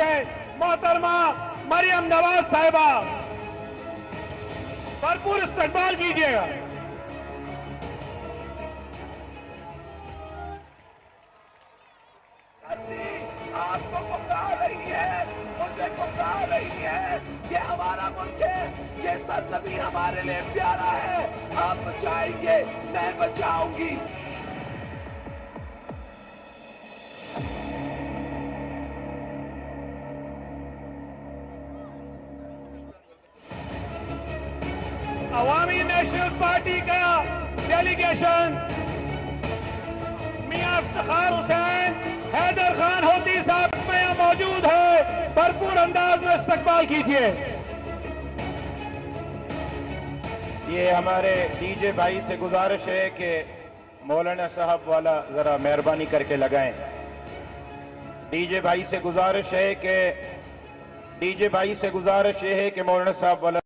है मोहतरमा मरियम नवाज साहिबा, भरपूर इस्तकबाल कीजिएगा। आपको पुकार रही है, मुझे पुकार रही है, ये हमारा मुल्क है, ये सरजमीन हमारे लिए प्यारा है। आप बचाएंगे, मैं बचाऊंगी। अवामी नेशनल पार्टी का डेलीगेशन मियां इफ्तिखार हुसैन, हैदर खान होती साहब में यहाँ मौजूद है, भरपूर अंदाज में इस्तकबाल कीजिए। ये हमारे डीजे भाई से गुजारिश है कि मौलाना साहब वाला जरा मेहरबानी करके लगाएं। डीजे भाई से गुजारिश है कि मौलाना साहब वाला